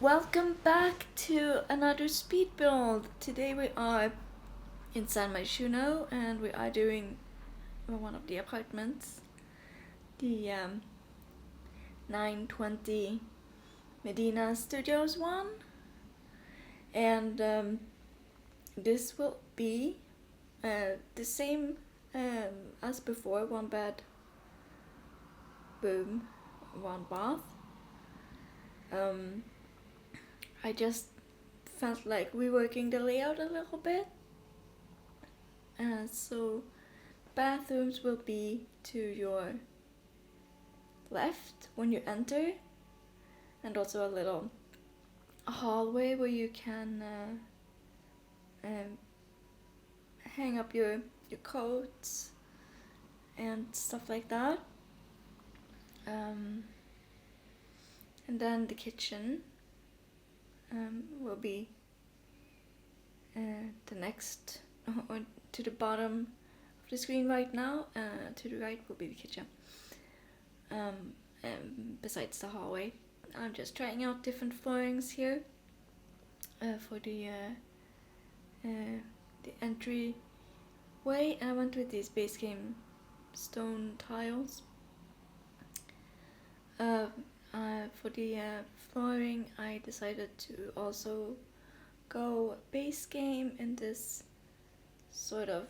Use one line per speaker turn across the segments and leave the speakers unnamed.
Welcome back to another speed build. Today we are in San Myshuno and we are doing one of the apartments, the 920 Medina Studios one, and this will be the same as before, one bed, room, one bath. I just felt like reworking the layout a little bit. So bathrooms will be to your left when you enter, and also a little hallway where you can hang up your coats and stuff like that. And then the kitchen will be the next, or to the bottom of the screen right now. To the right will be the kitchen. Besides the hallway, I'm just trying out different floorings here for the entry way. I went with these base game stone tiles. For the flooring, I decided to also go base game in this sort of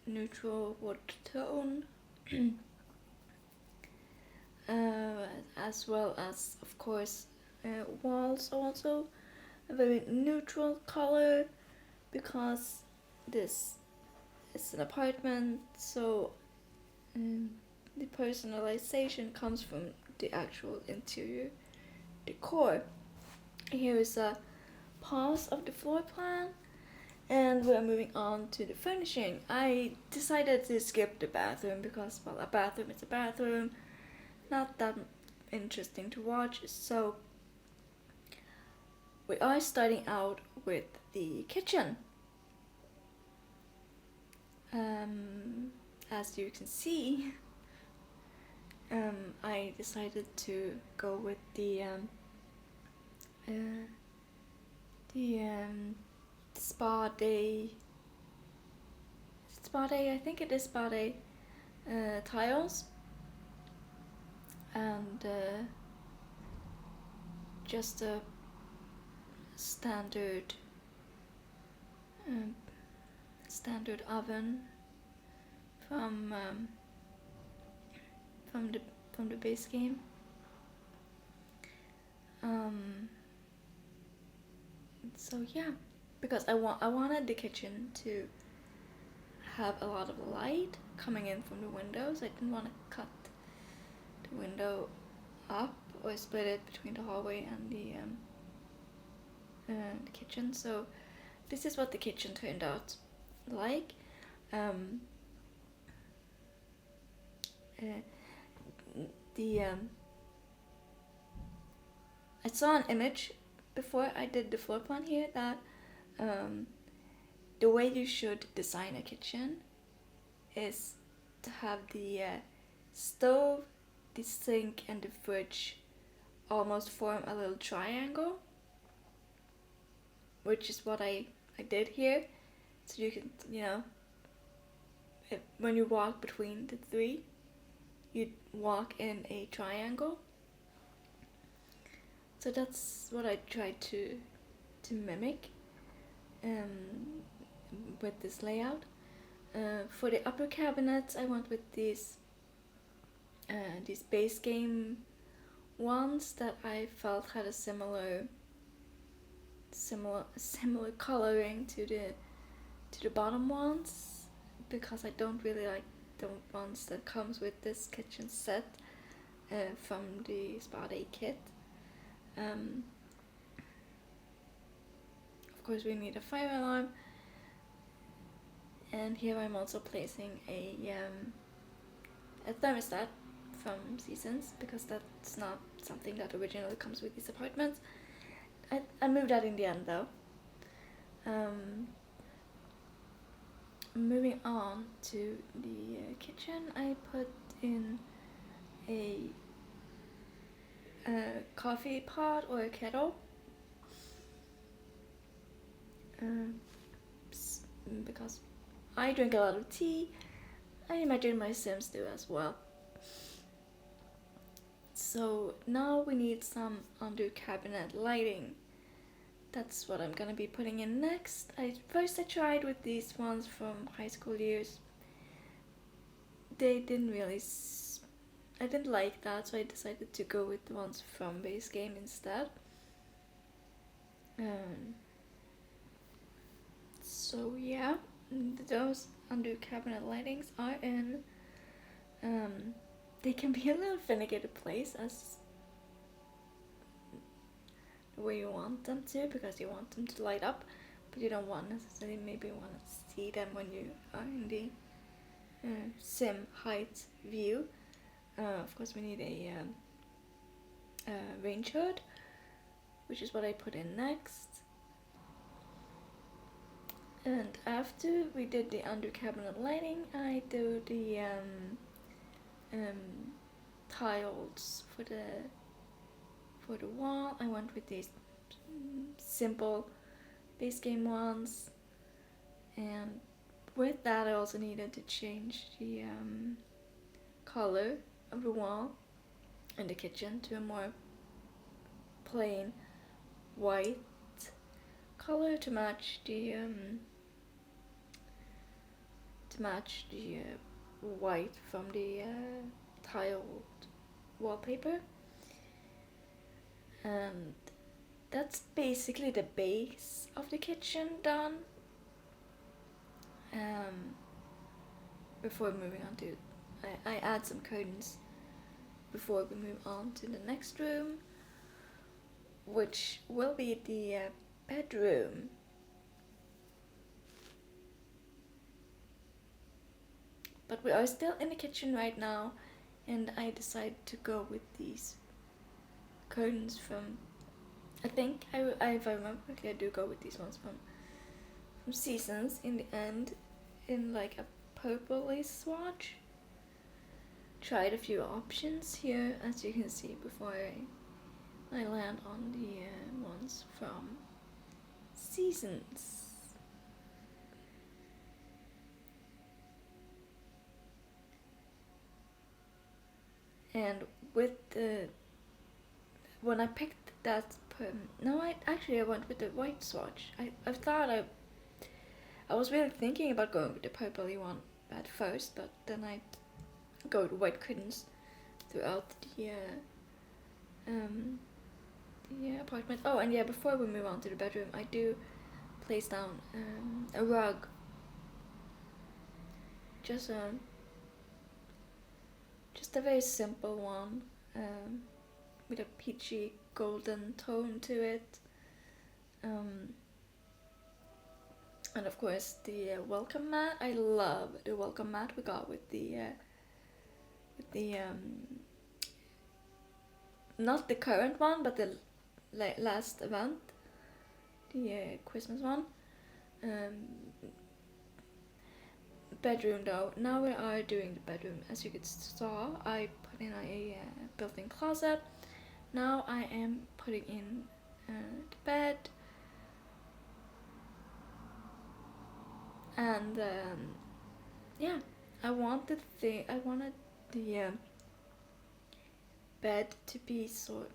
neutral wood tone, as well as, of course, walls also a very neutral color, because this is an apartment, so the personalization comes from the actual interior decor. Here is a pause of the floor plan, and we are moving on to the furnishing. I decided to skip the bathroom because, well, a bathroom is a bathroom, not that interesting to watch. So we are starting out with the kitchen. As you can see, I decided to go with the spa day. I think it is spa day tiles, and just a standard oven from the base game. So yeah, because I wanted the kitchen to have a lot of light coming in from the windows. I didn't want to cut the window up or split it between the hallway and the kitchen. So this is what the kitchen turned out like. I saw an image before I did the floor plan here that the way you should design a kitchen is to have the stove, the sink, and the fridge almost form a little triangle, which is what I did here. So you can, when you walk between the three, you walk in a triangle. So that's what I tried to mimic with this layout. For the upper cabinets, I went with these base game ones that I felt had a similar coloring to the bottom ones, because I don't really like the ones that comes with this kitchen set from the Spa Day kit. Of course, we need a fire alarm, and here I'm also placing a thermostat from Seasons, because that's not something that originally comes with these apartments. I moved that in the end though. Moving on to the kitchen, I put in a a coffee pot or a kettle. Because I drink a lot of tea, I imagine my Sims do as well. So now we need some under cabinet lighting. That's what I'm gonna be putting in next. I tried with these ones from high school years. They didn't really. I didn't like that, so I decided to go with the ones from base game instead. So yeah, those under cabinet lightings are in. They can be a little finicky to place as the way you want them to, because you want them to light up, but you don't want necessarily maybe want to see them when you are in the sim height view. Of course, we need a range hood, which is what I put in next. And after we did the under cabinet lighting, I do the tiles for the wall. I went with these simple base game ones, and with that I also needed to change the color of the wall in the kitchen to a more plain white color to match the white from the tiled wallpaper. And that's basically the base of the kitchen done. Before moving on to, I add some curtains before we move on to the next room, which will be the bedroom. But we are still in the kitchen right now, and I decided to go with these curtains from, I think, if I remember correctly, I do go with these ones from Seasons in the end, in like a purpley swatch. Tried a few options here, as you can see, before I land on the ones from Seasons. And with when I picked that I went with the white swatch. I thought I was really thinking about going with the purpley one at first, but then I go with white curtains throughout the apartment. Oh, and yeah, before we move on to the bedroom, I do place down a rug. Just a very simple one, with a peachy golden tone to it. And of course the welcome mat. I love the welcome mat we got with the not the current one, but the last event, the Christmas one. Bedroom though. Now we are doing the bedroom. As you saw, I put in a built-in closet. Now I am putting in the bed, and yeah, I wanted the bed to be sort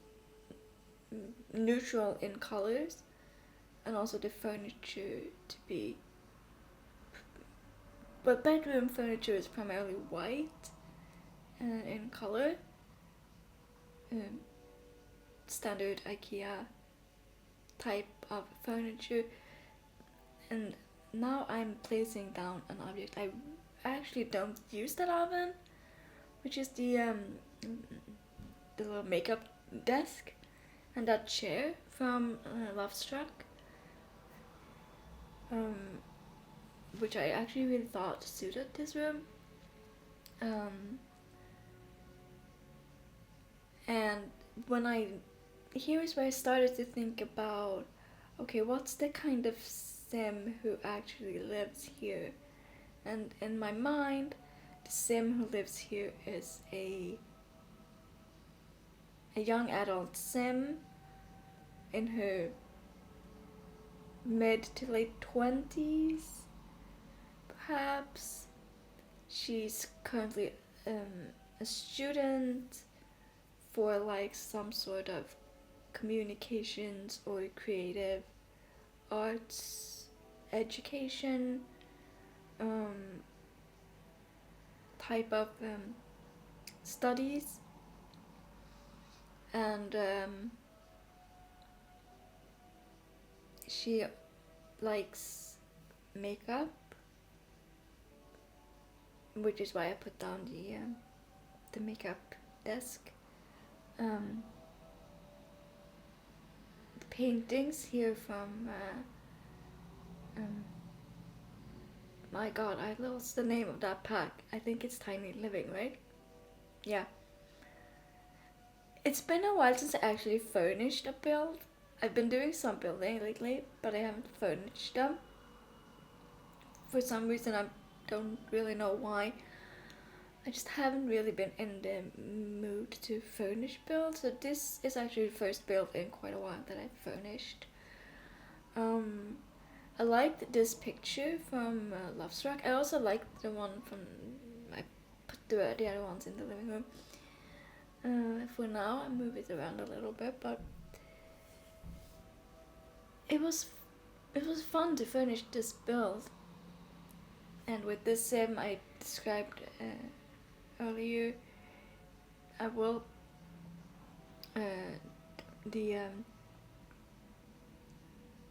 neutral in colors, and also the furniture to be. But bedroom furniture is primarily white in color. Standard IKEA type of furniture. And now I'm placing down an object I actually don't use that often, which is the little makeup desk and that chair from Love Struck. Which I actually really thought suited this room. And here is where I started to think about, okay, what's the kind of sim who actually lives here? And in my mind, the sim who lives here is a a young adult sim in her mid to late 20s, perhaps. She's currently a student for like some sort of communications or creative arts education type of studies, and she likes makeup, which is why I put down the makeup desk. The paintings here from my god, I lost the name of that pack. I think it's Tiny Living, right? Yeah. It's been a while since I actually furnished a build. I've been doing some building lately, but I haven't furnished them. For some reason, I don't really know why. I just haven't really been in the mood to furnish builds. So this is actually the first build in quite a while that I've furnished. I liked this picture from Love Struck. I also liked the one from, I put the other ones in the living room. For now, I move it around a little bit, but it was fun to furnish this build. And with this sim I described earlier, I will the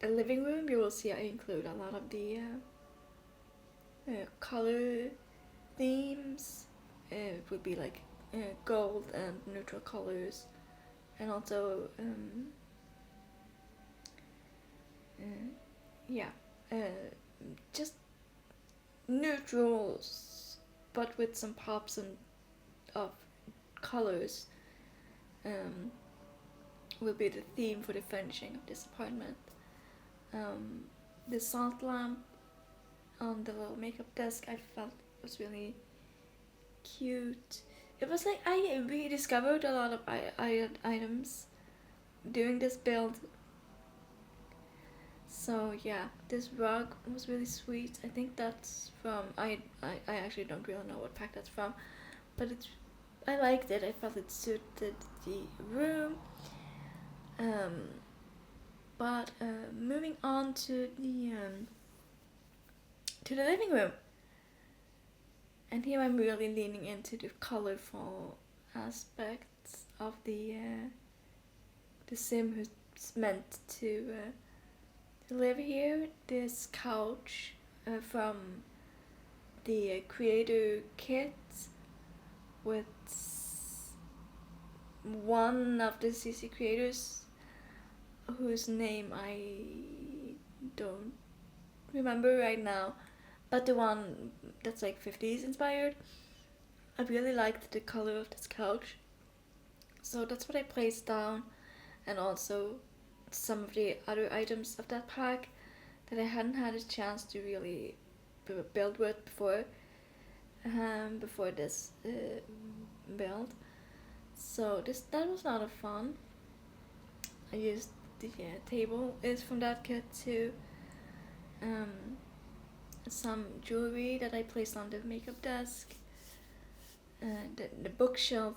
living room, you will see I include a lot of the color themes. It would be like gold and neutral colors, and also just neutrals, but with some pops of colors. Will be the theme for the furnishing of this apartment. The salt lamp on the little makeup desk I felt was really cute. It was like I rediscovered a lot of items during this build. So yeah, this rug was really sweet. I think that's from I actually don't really know what pack that's from, but I liked it. I felt it suited the room. But moving on to the living room, and here I'm really leaning into the colorful aspects of the sim who's meant to live here. This couch from the creator kit with one of the CC creators whose name I don't remember right now, but the one that's like 50s inspired. I really liked the color of this couch, so that's what I placed down, and also some of the other items of that pack that I hadn't had a chance to really build with before this build. So that was a lot of fun. I used the table is from that kit too. Some jewelry that I placed on the makeup desk. The bookshelf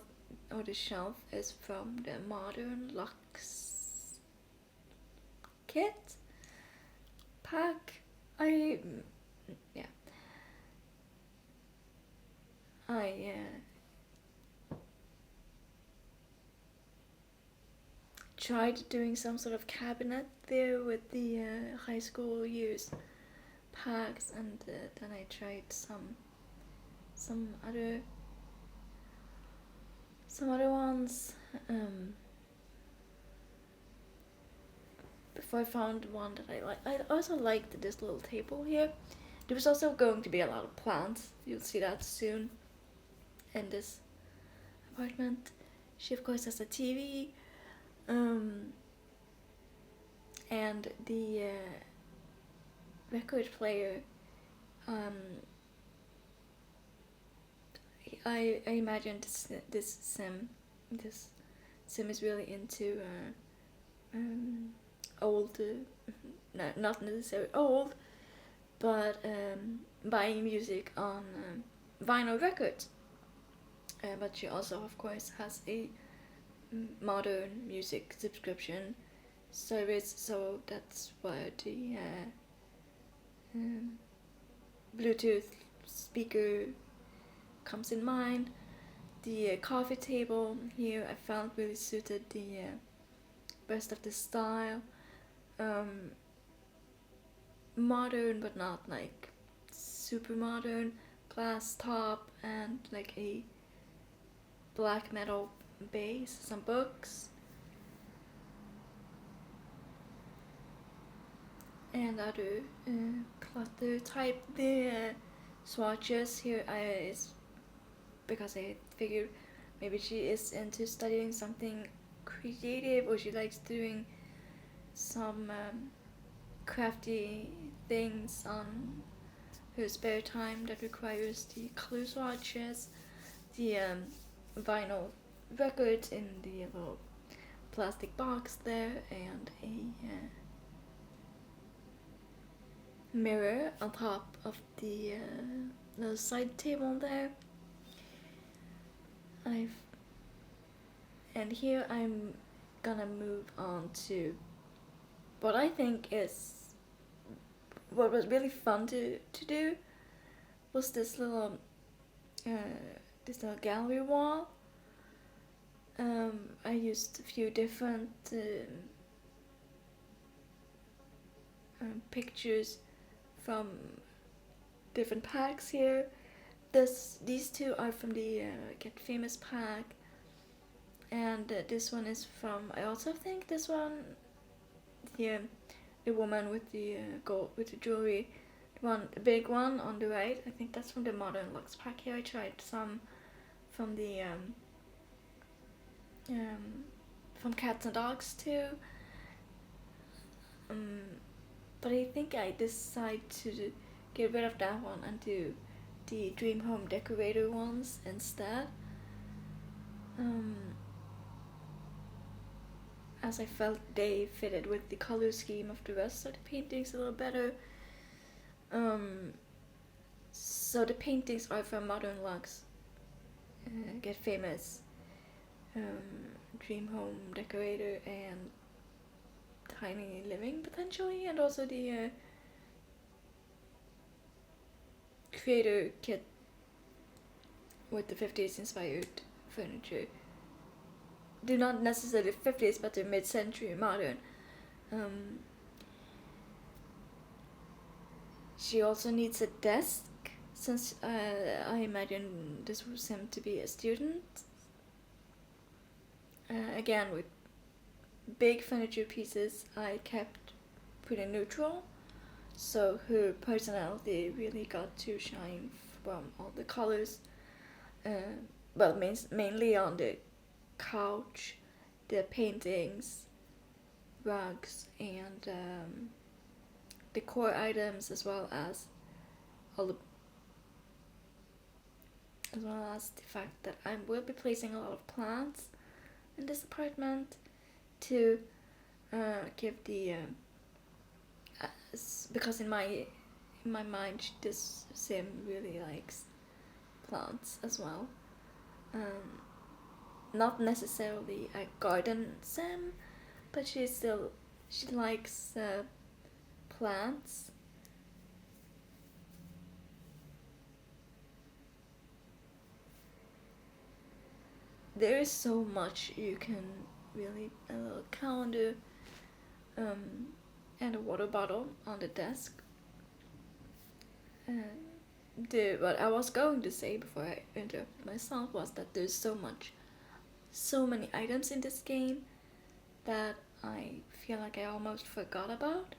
or the shelf is from the Modern Luxe kit pack. I tried doing some sort of cabinet there with the high school years packs, and then I tried some other ones before I found one that I like. I also liked this little table here. There was also going to be a lot of plants. You'll see that soon in this apartment. She of course has a TV, and the record player. I imagined this sim, this Sim is really into old, not necessarily old, but buying music on vinyl records. But she also, of course, has a modern music subscription service, so that's where the Bluetooth speaker comes in mind. The coffee table here I found really suited the rest of the style. Modern, but not like super modern. Glass top and like a black metal base, some books, and other clutter type. The swatches here is because I figured maybe she is into studying something creative, or she likes doing some crafty things on her spare time that requires the color swatches, the vinyl records in the little plastic box there, and a mirror on top of the little side table there. And here I'm gonna move on to what I think is what was really fun to do was this little gallery wall. I used a few different pictures from different packs here. These two are from the Get Famous pack, and this one is from, I also think this one, the woman with the gold with the jewelry, the big one on the right. I think that's from the Modern Lux pack here. I tried some from the from Cats and Dogs too. But I think I decided to get rid of that one and do the Dream Home Decorator ones instead. As I felt they fitted with the color scheme of the rest of the paintings a little better. So the paintings are from Modern Lux, Get Famous, Dream Home Decorator, and Tiny Living potentially, and also the creator kit with the 50s inspired furniture. They're not necessarily 50s, but they're mid-century modern. She also needs a desk, since I imagine this was him to be a student. Again, with big furniture pieces, I kept pretty neutral, so her personality really got to shine from all the colors. Well, mainly on the couch, the paintings, rugs, and decor items, as well as the fact that I will be placing a lot of plants in this apartment to give the because in my mind this sim really likes plants as well. Not necessarily a garden sim, but she likes plants. There is so much you can really, a little calendar, and a water bottle on the desk. What I was going to say before I interrupted myself was that there's so many items in this game that I feel like I almost forgot about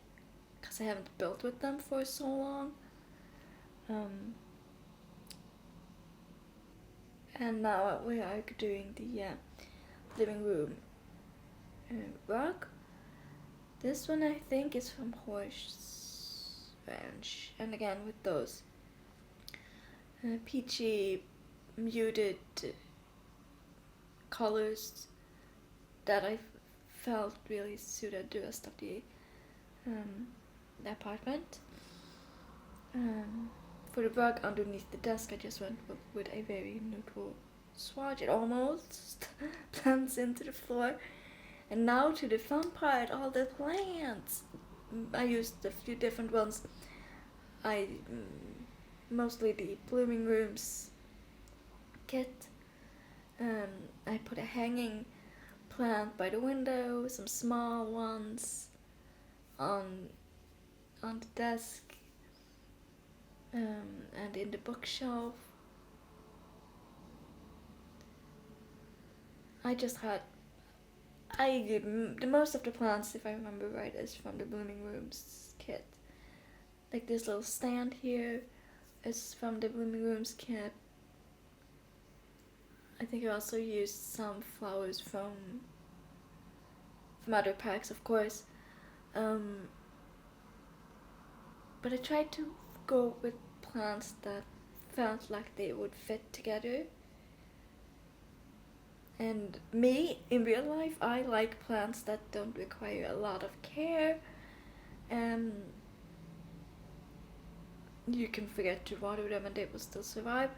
because I haven't built with them for so long. And now we are doing the living room rug. This one I think is from Horse Ranch, and again with those peachy muted colors that I felt really suited the rest of the apartment. For the rug underneath the desk, I just went with a very neutral swatch. It almost blends into the floor. And now to the fun part, all the plants. I used a few different ones. Mostly the Blooming Rooms kit. I put a hanging plant by the window, some small ones on the desk, and in the bookshelf. The most of the plants, if I remember right, is from the Blooming Rooms kit. Like this little stand here is from the Blooming Rooms kit. I think I also used some flowers from other packs, of course. But I tried to go with plants that felt like they would fit together. And me, in real life, I like plants that don't require a lot of care. You can forget to water them and they will still survive.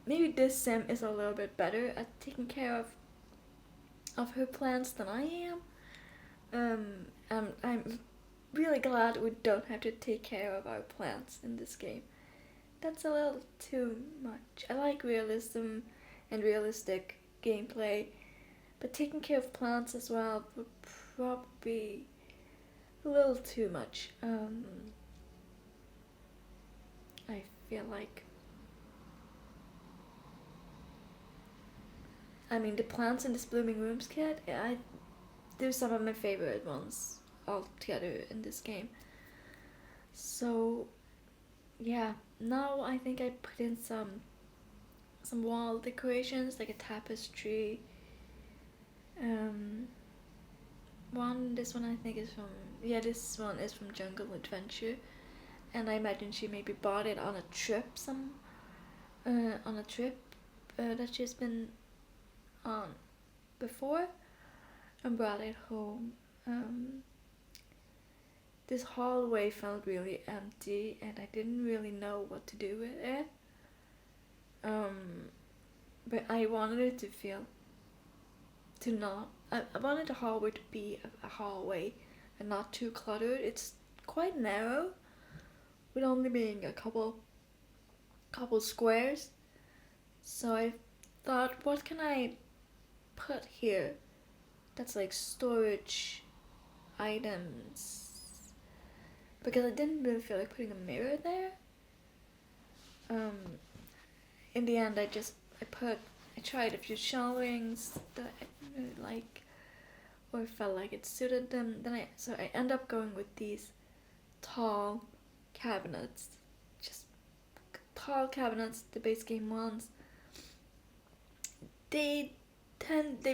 Maybe this sim is a little bit better at taking care of her plants than I am. I'm really glad we don't have to take care of our plants in this game. That's a little too much. I like realism and realistic gameplay, but taking care of plants as well would probably be a little too much. I feel like, the plants in this Blooming Rooms kit, they're some of my favorite ones altogether in this game. So, yeah, now I think I put in some wall decorations, like a tapestry. This one I think is this one is from Jungle Adventure, and I imagine she maybe bought it on a trip that she's been on before and brought it home. This hallway felt really empty and I didn't really know what to do with it. But I wanted it to I wanted the hallway to be a hallway and not too cluttered. It's quite narrow, with only being a couple squares. So I thought, what can I put here that's like storage items? Because I didn't really feel like putting a mirror there. In the end, I tried a few shelvings that I really like, or felt like it suited them. So I end up going with these tall cabinets, just tall cabinets, the base game ones. They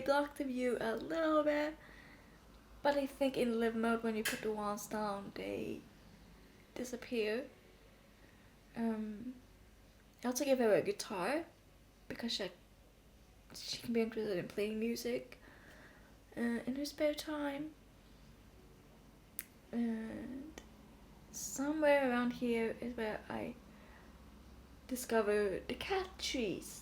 block the view a little bit, but I think in live mode, when you put the walls down, they disappear. I also gave her a guitar because she can be interested in playing music in her spare time. And somewhere around here is where I discovered the cat trees.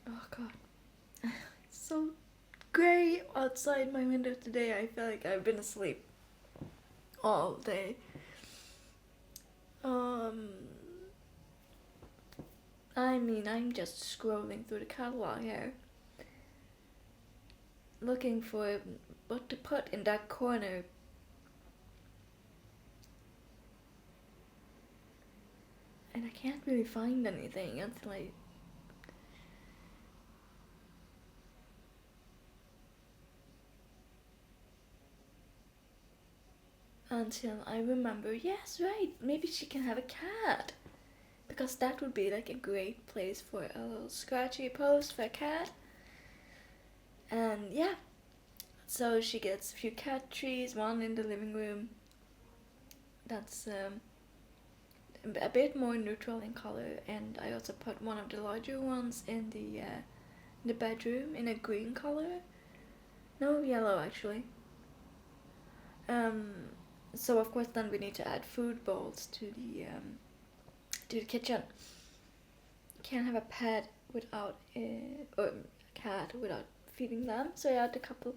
Oh god. It's so grey outside my window today. I feel like I've been asleep all day. I'm just scrolling through the catalog here, looking for what to put in that corner. And I can't really find anything until I remember, yes, right, maybe she can have a cat. Because that would be like a great place for a little scratchy post for a cat. And yeah, so she gets a few cat trees, one in the living room that's a bit more neutral in color, and I also put one of the larger ones in the bedroom in a green color. No, yellow actually. Um, so of course then we need to add food bowls to the kitchen. You can't have a pet without or a cat without feeding them. So I add a couple.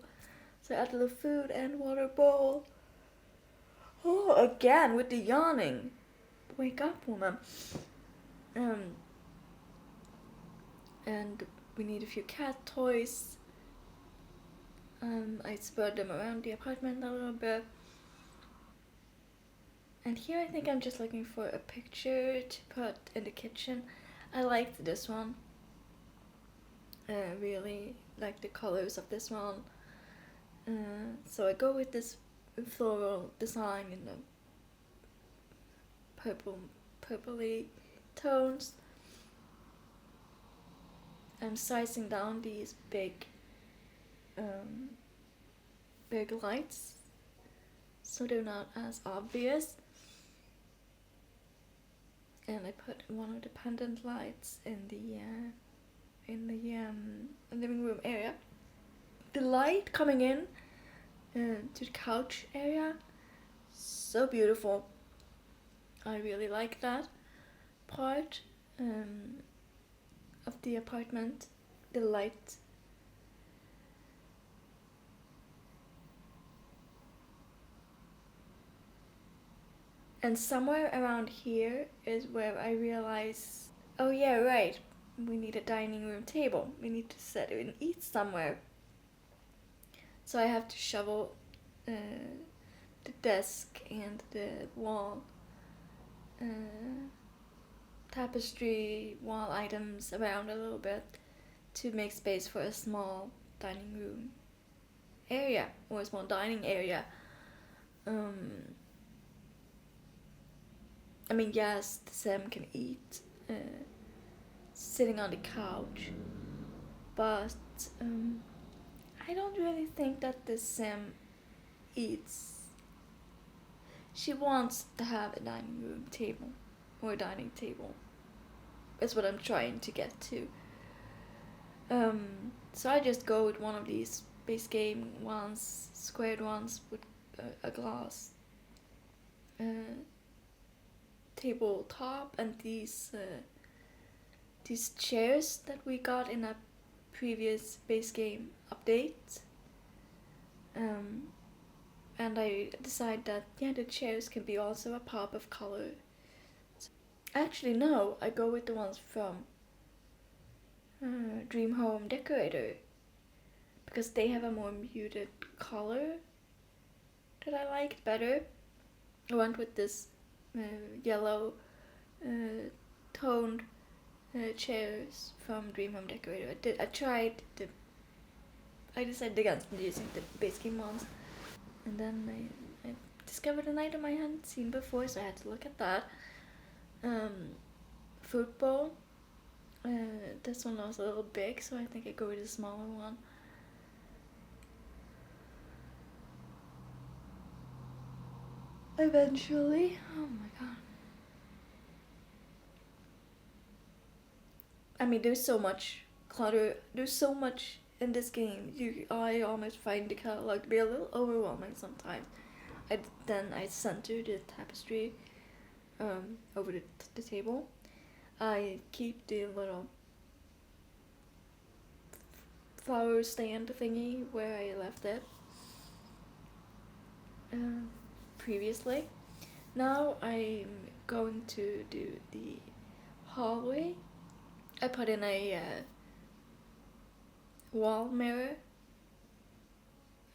So I add a little food and water bowl. Oh, again with the yawning. Wake up, woman. Um, and we need a few cat toys. I spread them around the apartment a little bit. And here I think I'm just looking for a picture to put in the kitchen. I liked this one. Really like the colors of this one. So I go with this floral design in the purpley tones. I'm sizing down these big lights so they're not as obvious. And I put one of the pendant lights in the living room area. The light coming in to the couch area, so beautiful. I really like that part of the apartment, the light. And somewhere around here is where I realize, oh yeah, right, we need a dining room table. We need to sit and eat somewhere. So I have to shovel the desk and the wall tapestry wall items around a little bit to make space for a small dining room area or a small dining area. I mean, yes, the sim can eat sitting on the couch, but I don't really think that the sim eats. She wants to have a dining room table or a dining table. That's what I'm trying to get to. So I just go with one of these base game ones, squared ones with a glass tabletop, and these chairs that we got in a previous base game update. And I decided that the chairs can be also a pop of color. Actually, no, I go with the ones from Dream Home Decorator because they have a more muted color that I liked better. I went with this yellow toned chairs from Dream Home Decorator. I decided against using the base game ones, and then I discovered an item I hadn't seen before, so I had to look at that. Fruit bowl. This one was a little big, so I think I go with a smaller one. Eventually. Oh my god. I mean, there's so much clutter. There's so much in this game. I almost find the catalog to be a little overwhelming sometimes. Then I center the tapestry over the table. I keep the little flower stand thingy where I left it previously. Now I'm going to do the hallway. I put in a wall mirror.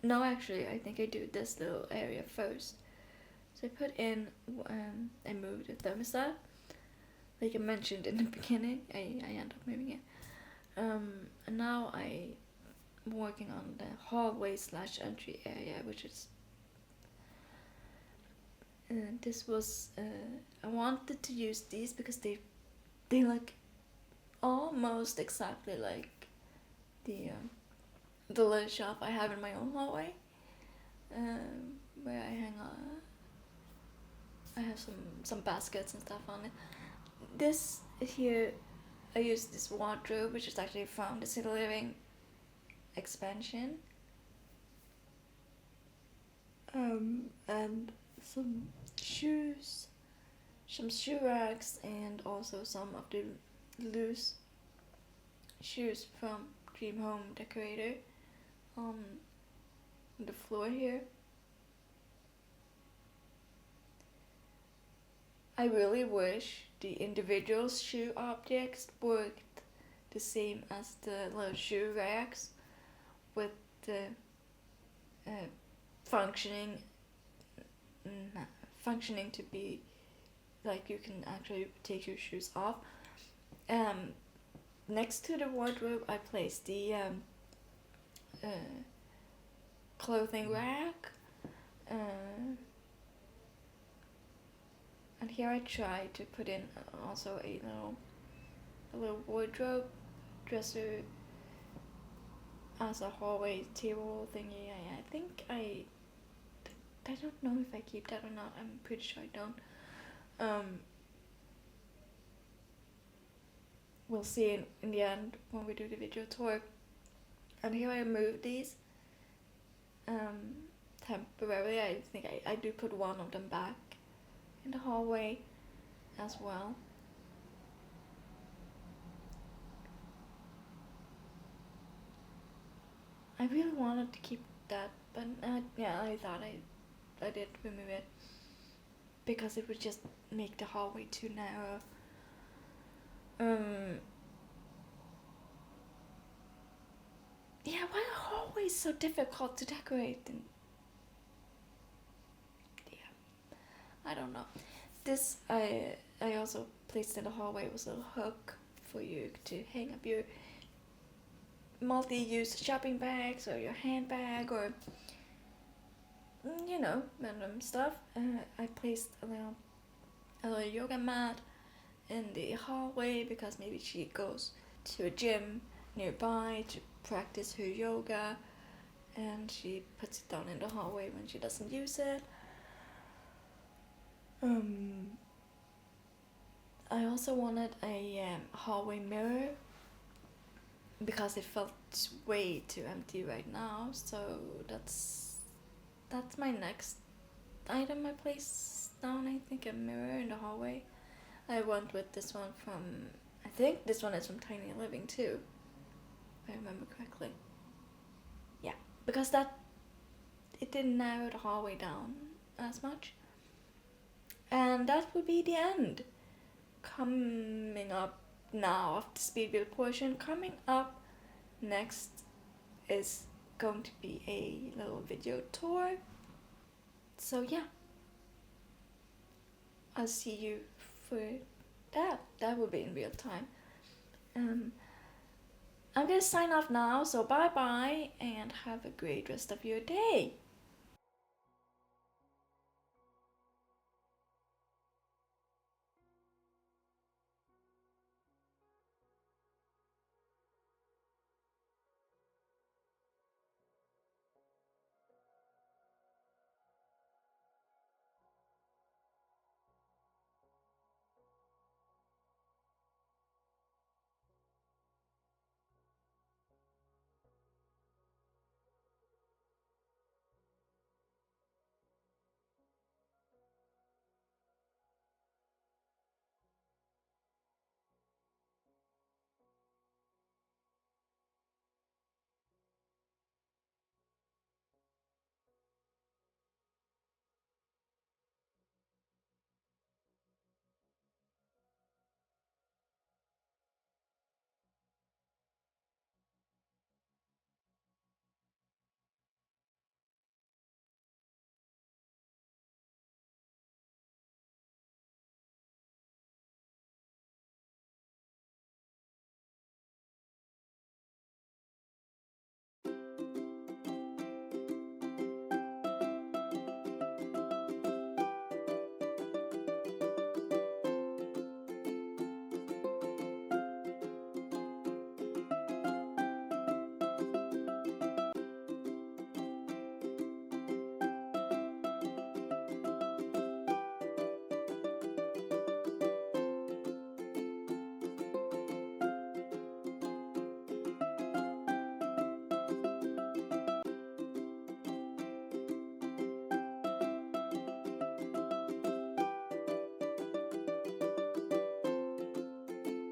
No, actually, I think I do this little area first. So I put in, I moved the thermostat. Like I mentioned in the beginning, I end up moving it. And now I'm working on the hallway / entry area, which is this was I wanted to use these because they look almost exactly like the little shop I have in my own hallway, where I hang on I have some baskets and stuff on it. This here, I use this wardrobe, which is actually from the City Living expansion. And some shoes, some shoe racks, and also some of the loose shoes from Dream Home Decorator on the floor here. I really wish the individual shoe objects worked the same as the little shoe racks, with the uh, functioning functioning to be like you can actually take your shoes off. Next to the wardrobe, I placed the clothing rack, and here I tried to put in also a little wardrobe dresser as a hallway table thingy. I think I don't know if I keep that or not. I'm pretty sure I don't. We'll see in the end when we do the video tour. And here I moved these temporarily. I think I do put one of them back in the hallway as well. I really wanted to keep that, but yeah, I thought I did remove it because it would just make the hallway too narrow. Yeah, why are hallways so difficult to decorate? And yeah, I don't know. This I also placed in the hallway was a hook for you to hang up your multi-use shopping bags or your handbag or random stuff. I placed a little yoga mat in the hallway because maybe she goes to a gym nearby to practice her yoga, and she puts it down in the hallway when she doesn't use it. I also wanted a hallway mirror because it felt way too empty right now, so that's my next item I placed down. I think a mirror in the hallway. I went with this one from, I think this one is from Tiny Living too, if I remember correctly. Yeah, because it didn't narrow the hallway down as much. And that would be the end. Coming up now of the Speedbuild portion, coming up next is going to be a little video tour. So yeah, I'll see you for that. That will be in real time. I'm gonna sign off now, so bye bye and have a great rest of your day.